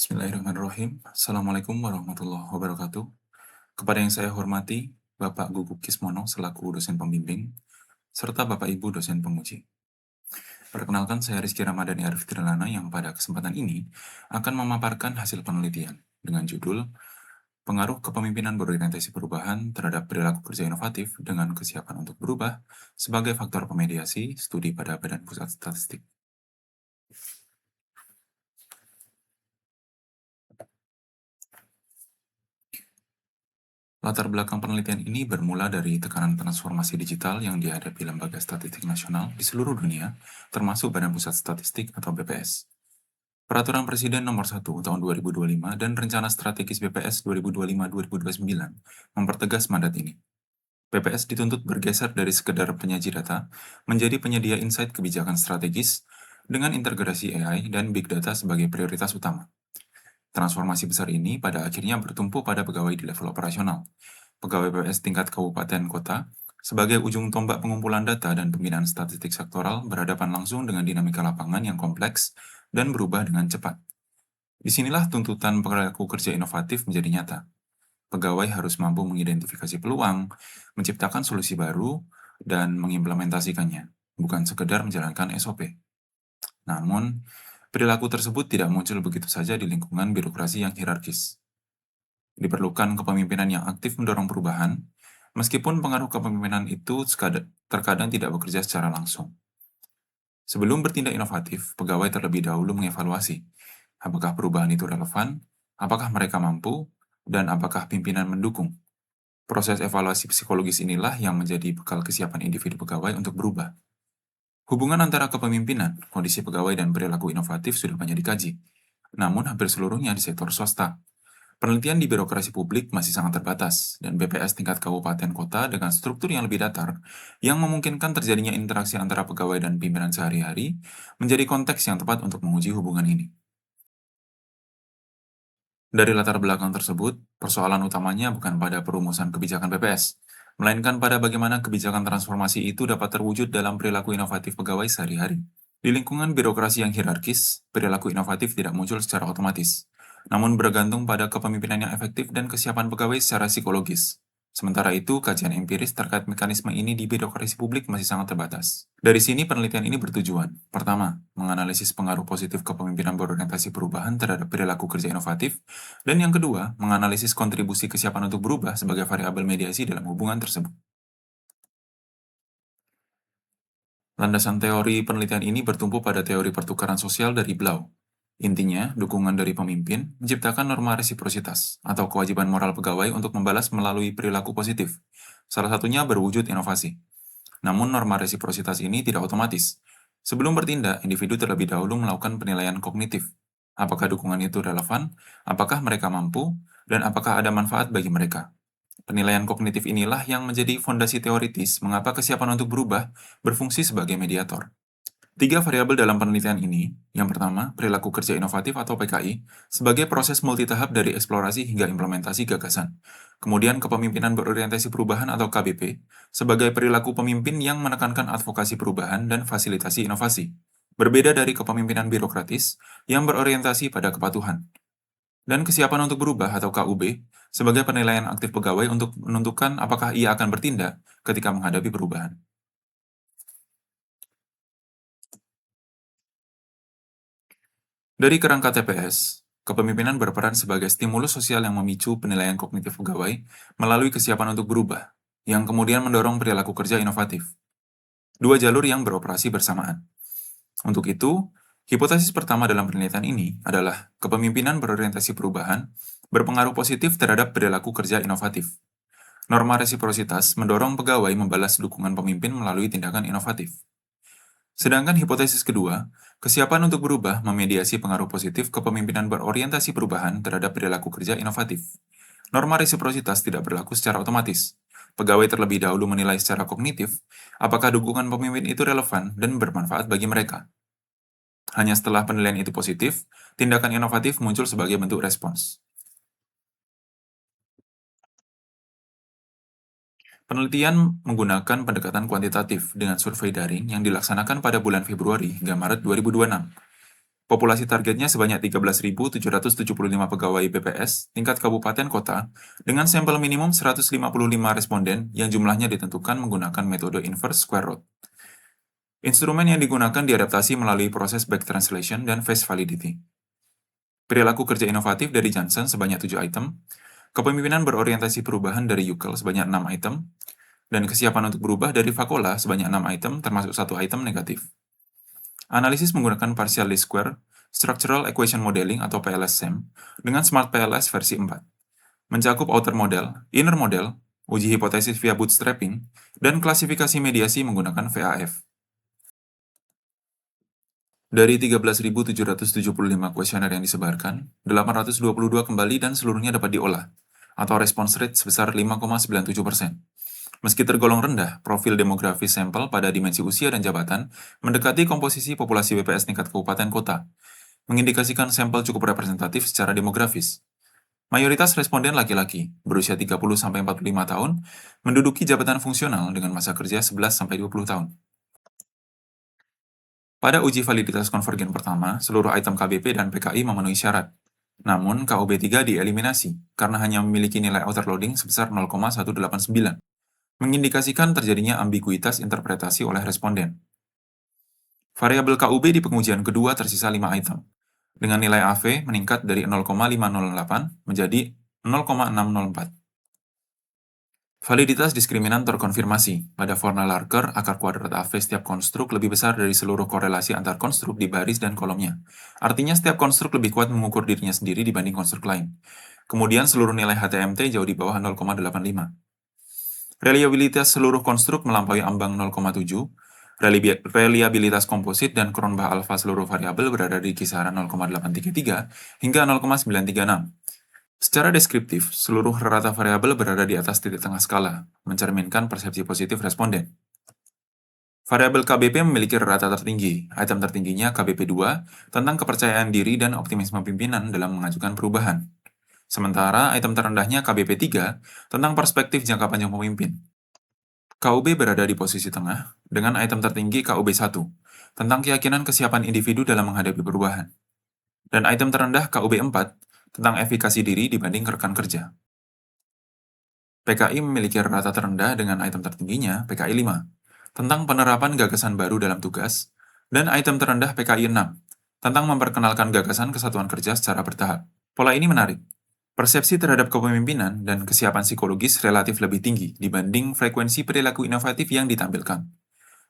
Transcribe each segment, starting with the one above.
Bismillahirrahmanirrahim. Assalamualaikum warahmatullahi wabarakatuh. Kepada yang saya hormati, Bapak Guguk Kismono selaku dosen pembimbing, serta Bapak Ibu dosen penguji. Perkenalkan, saya Rizky Ramadhani Arif Tirlana yang pada kesempatan ini akan memaparkan hasil penelitian dengan judul Pengaruh Kepemimpinan Berorientasi Perubahan terhadap Perilaku Kerja Inovatif dengan Kesiapan untuk Berubah sebagai Faktor Pemediasi Studi pada Badan Pusat Statistik. Latar belakang penelitian ini bermula dari tekanan transformasi digital yang dihadapi Lembaga Statistik Nasional di seluruh dunia, termasuk Badan Pusat Statistik atau BPS. Peraturan Presiden Nomor 1 Tahun 2025 dan Rencana Strategis BPS 2025-2029 mempertegas mandat ini. BPS dituntut bergeser dari sekedar penyaji data menjadi penyedia insight kebijakan strategis dengan integrasi AI dan Big Data sebagai prioritas utama. Transformasi besar ini pada akhirnya bertumpu pada pegawai di level operasional, pegawai BPS tingkat kabupaten kota, sebagai ujung tombak pengumpulan data dan pembinaan statistik sektoral berhadapan langsung dengan dinamika lapangan yang kompleks dan berubah dengan cepat. Disinilah tuntutan perilaku kerja inovatif menjadi nyata. Pegawai harus mampu mengidentifikasi peluang, menciptakan solusi baru, dan mengimplementasikannya, bukan sekedar menjalankan SOP. Namun, perilaku tersebut tidak muncul begitu saja di lingkungan birokrasi yang hierarkis. Diperlukan kepemimpinan yang aktif mendorong perubahan, meskipun pengaruh kepemimpinan itu terkadang tidak bekerja secara langsung. Sebelum bertindak inovatif, pegawai terlebih dahulu mengevaluasi apakah perubahan itu relevan, apakah mereka mampu, dan apakah pimpinan mendukung. Proses evaluasi psikologis inilah yang menjadi bekal kesiapan individu pegawai untuk berubah. Hubungan antara kepemimpinan, kondisi pegawai, dan perilaku inovatif sudah banyak dikaji, namun hampir seluruhnya di sektor swasta. Penelitian di birokrasi publik masih sangat terbatas, dan BPS tingkat kabupaten kota dengan struktur yang lebih datar, yang memungkinkan terjadinya interaksi antara pegawai dan pimpinan sehari-hari, menjadi konteks yang tepat untuk menguji hubungan ini. Dari latar belakang tersebut, persoalan utamanya bukan pada perumusan kebijakan BPS, melainkan pada bagaimana kebijakan transformasi itu dapat terwujud dalam perilaku inovatif pegawai sehari-hari. Di lingkungan birokrasi yang hierarkis, perilaku inovatif tidak muncul secara otomatis, namun bergantung pada kepemimpinan yang efektif dan kesiapan pegawai secara psikologis. Sementara itu, kajian empiris terkait mekanisme ini di birokrasi publik masih sangat terbatas. Dari sini, penelitian ini bertujuan, pertama, menganalisis pengaruh positif kepemimpinan berorientasi perubahan terhadap perilaku kerja inovatif, dan yang kedua, menganalisis kontribusi kesiapan untuk berubah sebagai variabel mediasi dalam hubungan tersebut. Landasan teori penelitian ini bertumpu pada teori pertukaran sosial dari Blau. Intinya, dukungan dari pemimpin menciptakan norma resiprositas atau kewajiban moral pegawai untuk membalas melalui perilaku positif. Salah satunya berwujud inovasi. Namun norma resiprositas ini tidak otomatis. Sebelum bertindak, individu terlebih dahulu melakukan penilaian kognitif. Apakah dukungan itu relevan? Apakah mereka mampu? Dan apakah ada manfaat bagi mereka? Penilaian kognitif inilah yang menjadi fondasi teoritis mengapa kesiapan untuk berubah berfungsi sebagai mediator. Tiga variabel dalam penelitian ini, yang pertama, perilaku kerja inovatif atau PKI, sebagai proses multitahap dari eksplorasi hingga implementasi gagasan. Kemudian kepemimpinan berorientasi perubahan atau KBP, sebagai perilaku pemimpin yang menekankan advokasi perubahan dan fasilitasi inovasi. Berbeda dari kepemimpinan birokratis yang berorientasi pada kepatuhan. Dan kesiapan untuk berubah atau KUB, sebagai penilaian aktif pegawai untuk menentukan apakah ia akan bertindak ketika menghadapi perubahan. Dari kerangka TPS, kepemimpinan berperan sebagai stimulus sosial yang memicu penilaian kognitif pegawai melalui kesiapan untuk berubah, yang kemudian mendorong perilaku kerja inovatif. Dua jalur yang beroperasi bersamaan. Untuk itu, hipotesis pertama dalam penelitian ini adalah kepemimpinan berorientasi perubahan berpengaruh positif terhadap perilaku kerja inovatif. Norma resiprositas mendorong pegawai membalas dukungan pemimpin melalui tindakan inovatif. Sedangkan hipotesis kedua, kesiapan untuk berubah memediasi pengaruh positif kepemimpinan berorientasi perubahan terhadap perilaku kerja inovatif. Norma resiprositas tidak berlaku secara otomatis. Pegawai terlebih dahulu menilai secara kognitif apakah dukungan pemimpin itu relevan dan bermanfaat bagi mereka. Hanya setelah penilaian itu positif, tindakan inovatif muncul sebagai bentuk respons. Penelitian menggunakan pendekatan kuantitatif dengan survei daring yang dilaksanakan pada bulan Februari hingga Maret 2026. Populasi targetnya sebanyak 13.775 pegawai BPS tingkat kabupaten kota dengan sampel minimum 155 responden yang jumlahnya ditentukan menggunakan metode inverse square root. Instrumen yang digunakan diadaptasi melalui proses back translation dan face validity. Perilaku kerja inovatif dari Johnson sebanyak 7 item, kepemimpinan berorientasi perubahan dari Yukel sebanyak 6 item, dan kesiapan untuk berubah dari Vakola sebanyak 6 item termasuk 1 item negatif. Analisis menggunakan partial least square, structural equation modeling atau PLS-SEM dengan Smart PLS versi 4. Mencakup outer model, inner model, uji hipotesis via bootstrapping, dan klasifikasi mediasi menggunakan VAF. Dari 13.775 kuesioner yang disebarkan, 822 kembali dan seluruhnya dapat diolah, atau response rate sebesar 5,97%. Meski tergolong rendah, profil demografis sampel pada dimensi usia dan jabatan mendekati komposisi populasi BPS tingkat kabupaten kota, mengindikasikan sampel cukup representatif secara demografis. Mayoritas responden laki-laki, berusia 30-45 tahun, menduduki jabatan fungsional dengan masa kerja 11-20 tahun. Pada uji validitas konvergen pertama, seluruh item KBP dan PKI memenuhi syarat. Namun, KUB3 dieliminasi karena hanya memiliki nilai outer loading sebesar 0,189, mengindikasikan terjadinya ambiguitas interpretasi oleh responden. Variabel KUB di pengujian kedua tersisa 5 item, dengan nilai AV meningkat dari 0,508 menjadi 0,604. Validitas diskriminan terkonfirmasi. Pada formula Larker, akar kuadrat AV setiap konstruk lebih besar dari seluruh korelasi antar konstruk di baris dan kolomnya. Artinya setiap konstruk lebih kuat mengukur dirinya sendiri dibanding konstruk lain. Kemudian seluruh nilai HTMT jauh di bawah 0,85. Reliabilitas seluruh konstruk melampaui ambang 0,7. Reliabilitas komposit dan Cronbach alfa seluruh variabel berada di kisaran 0,833 hingga 0,936. Secara deskriptif, seluruh rata variabel berada di atas titik tengah skala, mencerminkan persepsi positif responden. Variabel KBP memiliki rata tertinggi, item tertingginya KBP 2, tentang kepercayaan diri dan optimisme pimpinan dalam mengajukan perubahan. Sementara item terendahnya KBP 3, tentang perspektif jangka panjang pemimpin. KUB berada di posisi tengah, dengan item tertinggi KUB 1, tentang keyakinan kesiapan individu dalam menghadapi perubahan. Dan item terendah KUB 4, tentang efikasi diri dibanding rekan kerja. PKI memiliki rata terendah dengan item tertingginya PKI 5, tentang penerapan gagasan baru dalam tugas, dan item terendah PKI 6, tentang memperkenalkan gagasan kesatuan kerja secara bertahap. Pola ini menarik. Persepsi terhadap kepemimpinan dan kesiapan psikologis relatif lebih tinggi dibanding frekuensi perilaku inovatif yang ditampilkan.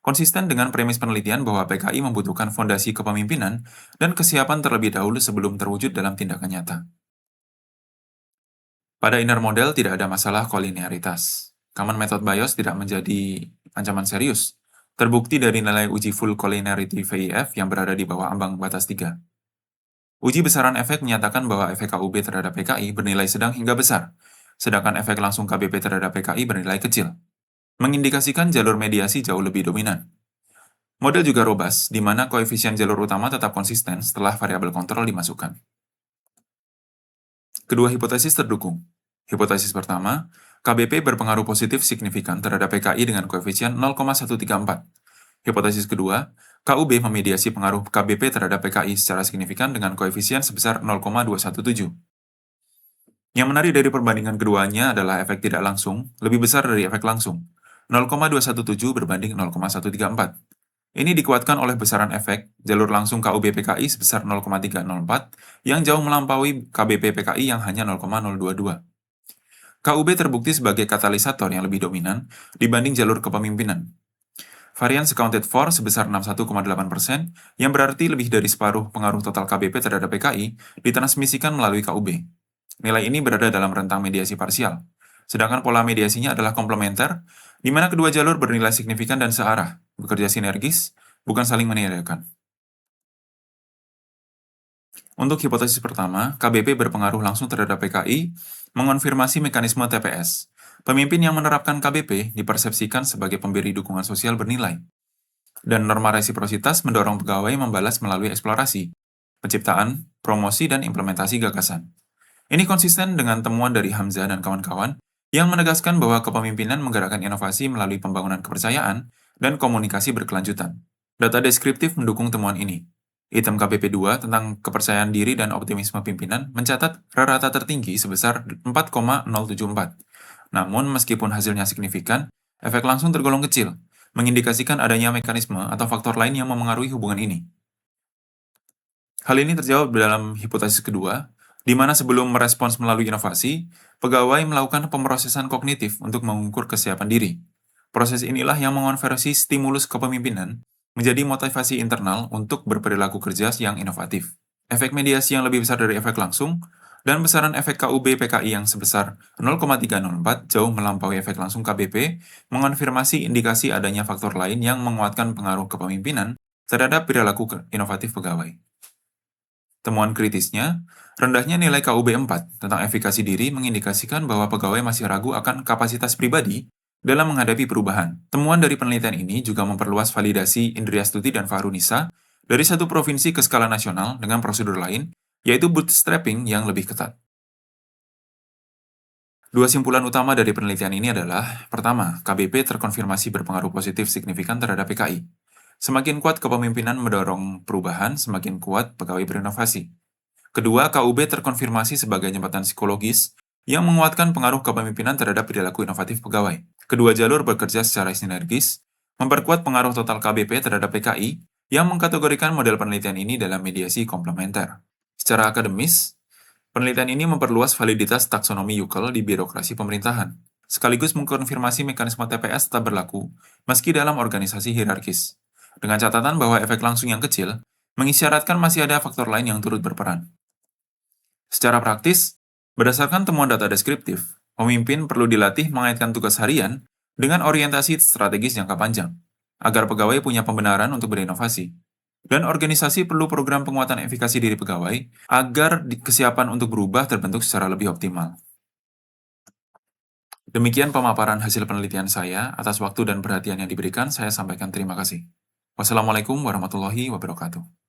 Konsisten dengan premis penelitian bahwa PKI membutuhkan fondasi kepemimpinan dan kesiapan terlebih dahulu sebelum terwujud dalam tindakan nyata. Pada inner model tidak ada masalah kolinearitas. Common method bias tidak menjadi ancaman serius. Terbukti dari nilai uji full collinearity VIF yang berada di bawah ambang batas 3. Uji besaran efek menyatakan bahwa efek KUB terhadap PKI bernilai sedang hingga besar, sedangkan efek langsung KBP terhadap PKI bernilai kecil, mengindikasikan jalur mediasi jauh lebih dominan. Model juga robust, di mana koefisien jalur utama tetap konsisten setelah variabel kontrol dimasukkan. Kedua hipotesis terdukung. Hipotesis pertama, KBP berpengaruh positif signifikan terhadap PKI dengan koefisien 0,134. Hipotesis kedua, KUB memediasi pengaruh KBP terhadap PKI secara signifikan dengan koefisien sebesar 0,217. Yang menarik dari perbandingan keduanya adalah efek tidak langsung lebih besar dari efek langsung, 0,217 berbanding 0,134. Ini dikuatkan oleh besaran efek jalur langsung KUB PKI sebesar 0,304 yang jauh melampaui KBP PKI yang hanya 0,022. KUB terbukti sebagai katalisator yang lebih dominan dibanding jalur kepemimpinan. Variance accounted for sebesar 61,8%, yang berarti lebih dari separuh pengaruh total KBP terhadap PKI ditransmisikan melalui KUB. Nilai ini berada dalam rentang mediasi parsial, sedangkan pola mediasinya adalah komplementer, di mana kedua jalur bernilai signifikan dan searah, bekerja sinergis, bukan saling meniadakan. Untuk hipotesis pertama, KBP berpengaruh langsung terhadap PKI, mengonfirmasi mekanisme TPS. Pemimpin yang menerapkan KBP dipersepsikan sebagai pemberi dukungan sosial bernilai. Dan norma resiprositas mendorong pegawai membalas melalui eksplorasi, penciptaan, promosi, dan implementasi gagasan. Ini konsisten dengan temuan dari Hamzah dan kawan-kawan yang menegaskan bahwa kepemimpinan menggerakkan inovasi melalui pembangunan kepercayaan dan komunikasi berkelanjutan. Data deskriptif mendukung temuan ini. Item KPP2 tentang kepercayaan diri dan optimisme pimpinan mencatat rata tertinggi sebesar 4,074. Namun, meskipun hasilnya signifikan, efek langsung tergolong kecil, mengindikasikan adanya mekanisme atau faktor lain yang memengaruhi hubungan ini. Hal ini terjawab dalam hipotesis kedua, di mana sebelum merespons melalui inovasi, pegawai melakukan pemrosesan kognitif untuk mengukur kesiapan diri. Proses inilah yang mengonversi stimulus kepemimpinan menjadi motivasi internal untuk berperilaku kerja yang inovatif. Efek mediasi yang lebih besar dari efek langsung, dan besaran efek KUB PKI yang sebesar 0,304 jauh melampaui efek langsung KBP, mengonfirmasi indikasi adanya faktor lain yang menguatkan pengaruh kepemimpinan terhadap perilaku inovatif pegawai. Temuan kritisnya, rendahnya nilai KUB 4 tentang efikasi diri mengindikasikan bahwa pegawai masih ragu akan kapasitas pribadi dalam menghadapi perubahan. Temuan dari penelitian ini juga memperluas validasi Indriastuti dan Fahrunisa dari satu provinsi ke skala nasional dengan prosedur lain, yaitu bootstrapping yang lebih ketat. Dua simpulan utama dari penelitian ini adalah, pertama, KBP terkonfirmasi berpengaruh positif signifikan terhadap PKI. Semakin kuat kepemimpinan mendorong perubahan, semakin kuat pegawai berinovasi. Kedua, KUB terkonfirmasi sebagai jembatan psikologis yang menguatkan pengaruh kepemimpinan terhadap perilaku inovatif pegawai. Kedua jalur bekerja secara sinergis, memperkuat pengaruh total KBP terhadap PKI yang mengkategorikan model penelitian ini dalam mediasi komplementer. Secara akademis, penelitian ini memperluas validitas taksonomi UCL di birokrasi pemerintahan, sekaligus mengkonfirmasi mekanisme TPS tetap berlaku meski dalam organisasi hierarkis, dengan catatan bahwa efek langsung yang kecil mengisyaratkan masih ada faktor lain yang turut berperan. Secara praktis, berdasarkan temuan data deskriptif, pemimpin perlu dilatih mengaitkan tugas harian dengan orientasi strategis jangka panjang, agar pegawai punya pembenaran untuk berinovasi. Dan organisasi perlu program penguatan efikasi diri pegawai agar kesiapan untuk berubah terbentuk secara lebih optimal. Demikian pemaparan hasil penelitian saya. Atas waktu dan perhatian yang diberikan, saya sampaikan terima kasih. Wassalamualaikum warahmatullahi wabarakatuh.